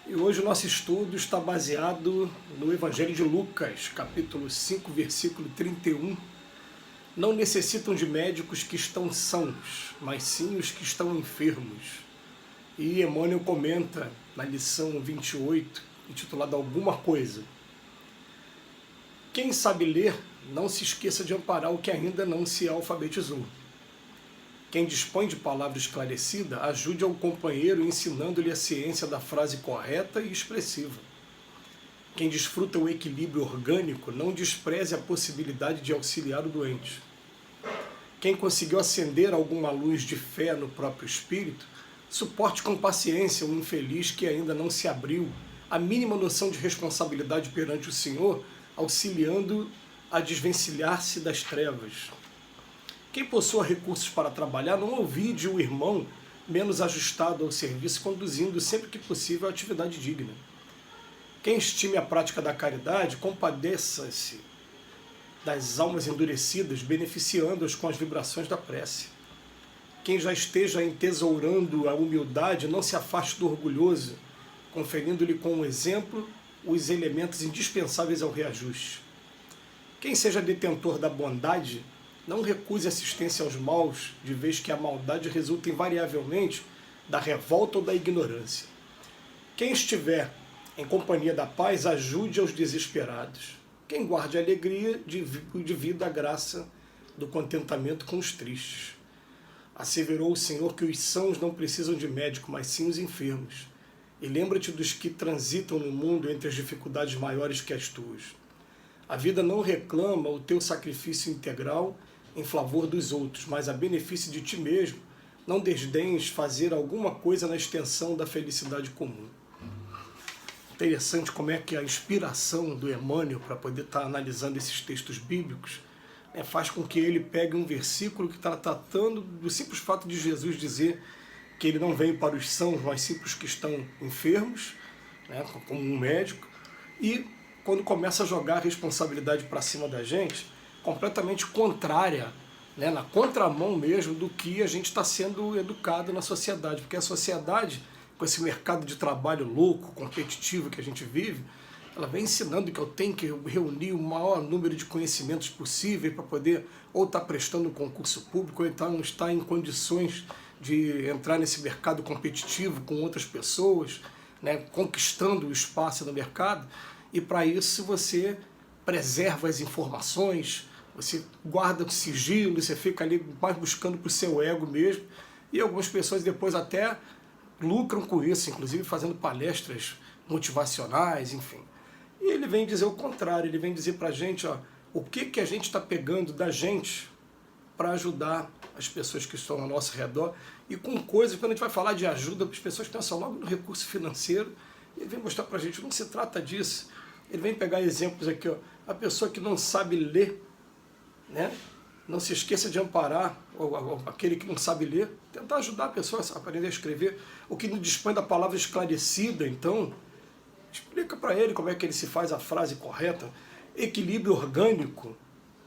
E hoje o nosso estudo está baseado no Evangelho de Lucas, capítulo 5, versículo 31. Não necessitam de médicos que estão sãos, mas sim os que estão enfermos. E Emmanuel comenta na lição 28, intitulada Alguma Coisa. Quem sabe ler, não se esqueça de amparar o que ainda não se alfabetizou. Quem dispõe de palavra esclarecida, ajude ao companheiro ensinando-lhe a ciência da frase correta e expressiva. Quem desfruta o equilíbrio orgânico, não despreze a possibilidade de auxiliar o doente. Quem conseguiu acender alguma luz de fé no próprio espírito, suporte com paciência o infeliz que ainda não se abriu a mínima noção de responsabilidade perante o Senhor, auxiliando a desvencilhar-se das trevas. Quem possua recursos para trabalhar, não ouvide o irmão menos ajustado ao serviço, conduzindo sempre que possível a atividade digna. Quem estime a prática da caridade, compadeça-se das almas endurecidas, beneficiando-as com as vibrações da prece. Quem já esteja entesourando a humildade, não se afaste do orgulhoso, conferindo-lhe com o exemplo os elementos indispensáveis ao reajuste. Quem seja detentor da bondade, não recuse assistência aos maus, de vez que a maldade resulta invariavelmente da revolta ou da ignorância. Quem estiver em companhia da paz, ajude aos desesperados. Quem guarde a alegria, divida a graça do contentamento com os tristes. Asseverou o Senhor que os sãos não precisam de médico, mas sim os enfermos. E lembra-te dos que transitam no mundo entre as dificuldades maiores que as tuas. A vida não reclama o teu sacrifício integral em favor dos outros, mas a benefício de ti mesmo, não desdenhes fazer alguma coisa na extensão da felicidade comum. Interessante como é que a inspiração do Emmanuel para poder estar analisando esses textos bíblicos faz com que ele pegue um versículo que está tratando do simples fato de Jesus dizer que ele não veio para os sãos, mas sim para os que estão enfermos, como um médico, e quando começa a jogar a responsabilidade para cima da gente, completamente contrária, na contramão mesmo do que a gente está sendo educado na sociedade, porque a sociedade, com esse mercado de trabalho louco, competitivo que a gente vive, ela vem ensinando que eu tenho que reunir o maior número de conhecimentos possível para poder ou estar prestando um concurso público, ou então estar em condições de entrar nesse mercado competitivo com outras pessoas, conquistando o espaço no mercado, e para isso você preserva as informações, você guarda o sigilo, você fica ali mais buscando para o seu ego mesmo, e algumas pessoas depois até lucram com isso, inclusive fazendo palestras motivacionais, enfim. E ele vem dizer o contrário, ele vem dizer para a gente o que a gente está pegando da gente para ajudar as pessoas que estão ao nosso redor, e com coisas, quando a gente vai falar de ajuda, as pessoas pensam logo no recurso financeiro, e ele vem mostrar para a gente, não se trata disso. Ele vem pegar exemplos aqui, a pessoa que não sabe ler, não se esqueça de amparar aquele que não sabe ler, tentar ajudar a pessoa a aprender a escrever. O que não dispõe da palavra esclarecida, então, explica para ele como é que ele se faz a frase correta. Equilíbrio orgânico,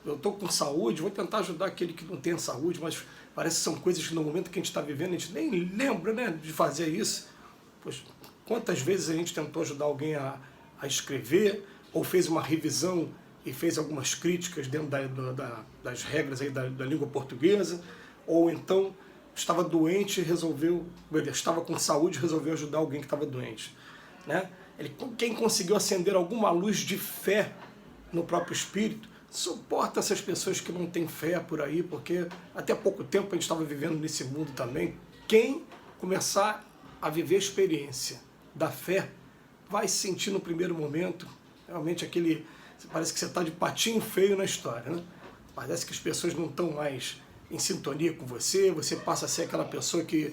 eu estou com saúde, vou tentar ajudar aquele que não tem saúde, mas parece que são coisas que no momento que a gente está vivendo, a gente nem lembra de fazer isso. Pois, quantas vezes a gente tentou ajudar alguém a escrever, ou fez uma revisão e fez algumas críticas dentro das regras aí da língua portuguesa, ou então estava doente e estava com saúde e resolveu ajudar alguém que estava doente. Quem conseguiu acender alguma luz de fé no próprio espírito, suporta essas pessoas que não têm fé por aí, porque até pouco tempo a gente estava vivendo nesse mundo também. Quem começar a viver a experiência da fé vai sentir no primeiro momento realmente parece que você está de patinho feio na história, Parece que as pessoas não estão mais em sintonia com você, você passa a ser aquela pessoa que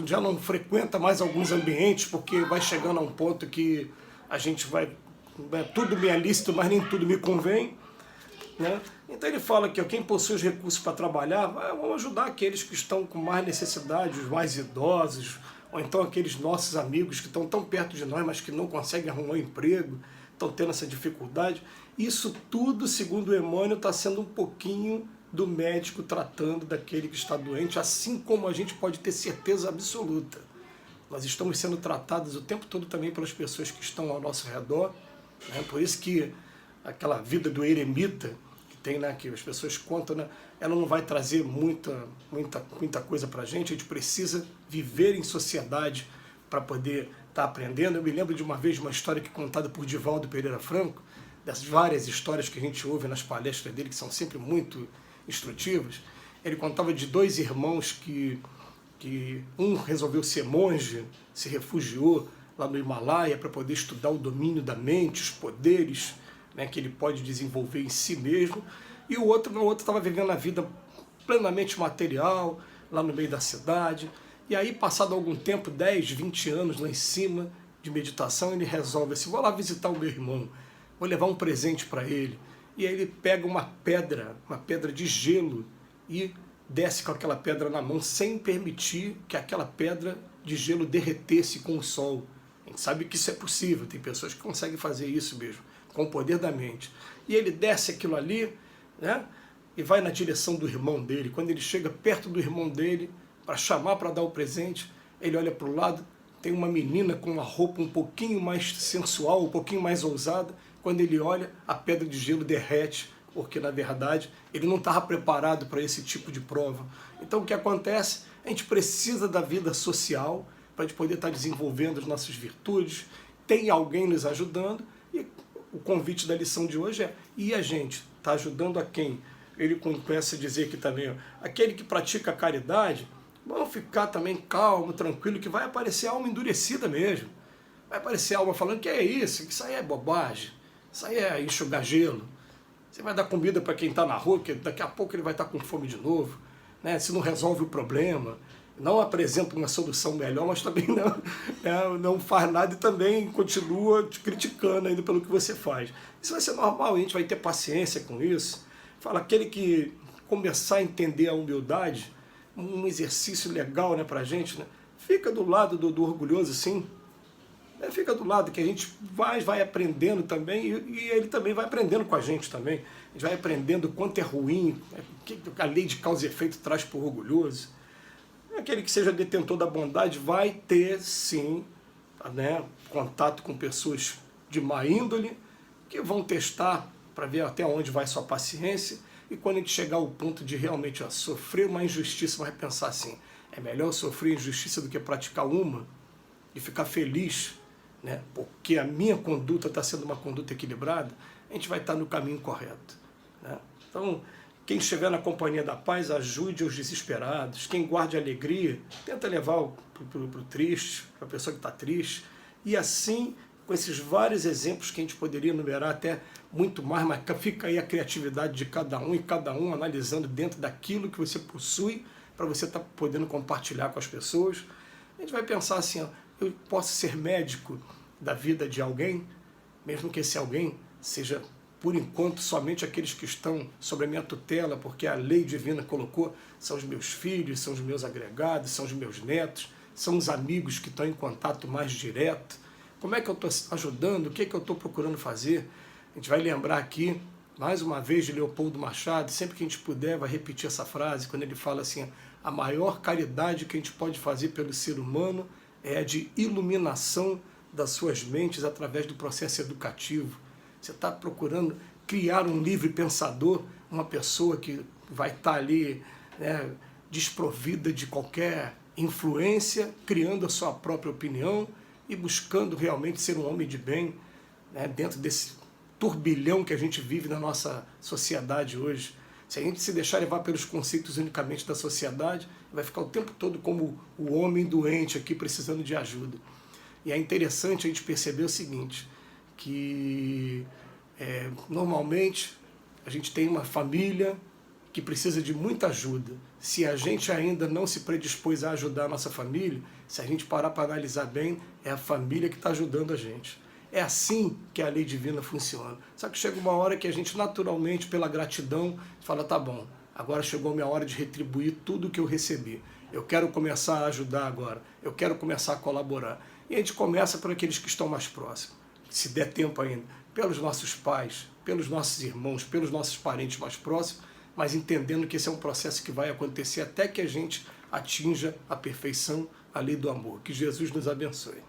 já não frequenta mais alguns ambientes, porque vai chegando a um ponto que a gente tudo me é lícito, mas nem tudo me convém, Então ele fala que quem possui os recursos para trabalhar, vamos ajudar aqueles que estão com mais necessidade, os mais idosos, ou então aqueles nossos amigos que estão tão perto de nós, mas que não conseguem arrumar um emprego, estão tendo essa dificuldade. Isso tudo, segundo o Emmanuel, está sendo um pouquinho do médico tratando daquele que está doente, assim como a gente pode ter certeza absoluta. nós estamos sendo tratados o tempo todo também pelas pessoas que estão ao nosso redor, né? Por isso que aquela vida do eremita que tem, né, que as pessoas contam, né, ela não vai trazer muita coisa para a gente precisa viver em sociedade para poder estar aprendendo. Eu me lembro de uma vez de uma história que é contada por Divaldo Pereira Franco, dessas várias histórias que a gente ouve nas palestras dele, que são sempre muito instrutivas. Ele contava de dois irmãos que um resolveu ser monge, se refugiou lá no Himalaia para poder estudar o domínio da mente, os poderes, né, que ele pode desenvolver em si mesmo, e o outro estava vivendo a vida plenamente material, lá no meio da cidade. E aí, passado algum tempo, 10, 20 anos lá em cima de meditação, ele resolve assim, vou lá visitar o meu irmão, vou levar um presente para ele. E aí ele pega uma pedra de gelo, e desce com aquela pedra na mão, sem permitir que aquela pedra de gelo derretesse com o sol. A gente sabe que isso é possível, tem pessoas que conseguem fazer isso mesmo, com o poder da mente. E ele desce aquilo ali, né, e vai na direção do irmão dele. Quando ele chega perto do irmão dele, para chamar para dar o presente, ele olha para o lado, tem uma menina com uma roupa um pouquinho mais sensual, um pouquinho mais ousada. Quando ele olha, a pedra de gelo derrete, porque na verdade ele não estava preparado para esse tipo de prova. Então o que acontece? A gente precisa da vida social para a gente poder estar desenvolvendo as nossas virtudes, tem alguém nos ajudando, e o convite da lição de hoje é, e a gente está ajudando a quem? Ele começa a dizer aqui também, ó, aquele que pratica a caridade, vamos ficar também calmo, tranquilo, que vai aparecer alma endurecida mesmo. Vai aparecer alma falando que é isso, que isso aí é bobagem, isso aí é enxugar gelo. Você vai dar comida para quem está na rua, que daqui a pouco ele vai estar com fome de novo, né? Se não resolve o problema, não apresenta uma solução melhor, mas também não faz nada e também continua te criticando ainda pelo que você faz. Isso vai ser normal, a gente vai ter paciência com isso. Fala, aquele que começar a entender a humildade, um exercício legal, né, para a gente, né? Fica do lado do orgulhoso, sim. Fica do lado, que a gente vai aprendendo também, e ele também vai aprendendo com a gente também. A gente vai aprendendo o quanto é ruim, o que a lei de causa e efeito traz para o orgulhoso. Aquele que seja detentor da bondade vai ter, sim, né, contato com pessoas de má índole, que vão testar para ver até onde vai sua paciência, e quando a gente chegar ao ponto de realmente sofrer uma injustiça, vai pensar assim, é melhor sofrer injustiça do que praticar uma, e ficar feliz, né, porque a minha conduta está sendo uma conduta equilibrada, a gente vai estar no caminho correto, né? Então, quem estiver na companhia da paz, ajude os desesperados. Quem guarde a alegria, tenta levar para o triste, para a pessoa que está triste. E assim, com esses vários exemplos que a gente poderia enumerar até muito mais, mas fica aí a criatividade de cada um, e cada um analisando dentro daquilo que você possui, para você estar podendo compartilhar com as pessoas. A gente vai pensar assim, ó, eu posso ser médico da vida de alguém, mesmo que esse alguém seja, por enquanto, somente aqueles que estão sob a minha tutela, porque a lei divina colocou, são os meus filhos, são os meus agregados, são os meus netos, são os amigos que estão em contato mais direto. Como é que eu estou ajudando? O que é que eu estou procurando fazer? A gente vai lembrar aqui, mais uma vez, de Leopoldo Machado, sempre que a gente puder, vai repetir essa frase, quando ele fala assim, a maior caridade que a gente pode fazer pelo ser humano é a de iluminação das suas mentes através do processo educativo. Você está procurando criar um livre pensador, uma pessoa que vai estar ali, né, desprovida de qualquer influência, criando a sua própria opinião e buscando realmente ser um homem de bem, né, dentro desse turbilhão que a gente vive na nossa sociedade hoje. Se a gente se deixar levar pelos conceitos unicamente da sociedade, vai ficar o tempo todo como o homem doente aqui precisando de ajuda. E é interessante a gente perceber o seguinte, que normalmente a gente tem uma família que precisa de muita ajuda. Se a gente ainda não se predispôs a ajudar a nossa família, se a gente parar para analisar bem, é a família que está ajudando a gente. É assim que a lei divina funciona. Só que chega uma hora que a gente naturalmente, pela gratidão, fala, tá bom, agora chegou a minha hora de retribuir tudo que eu recebi. Eu quero começar a ajudar agora, eu quero começar a colaborar. E a gente começa por aqueles que estão mais próximos, se der tempo ainda, pelos nossos pais, pelos nossos irmãos, pelos nossos parentes mais próximos, mas entendendo que esse é um processo que vai acontecer até que a gente atinja a perfeição a lei do amor. Que Jesus nos abençoe.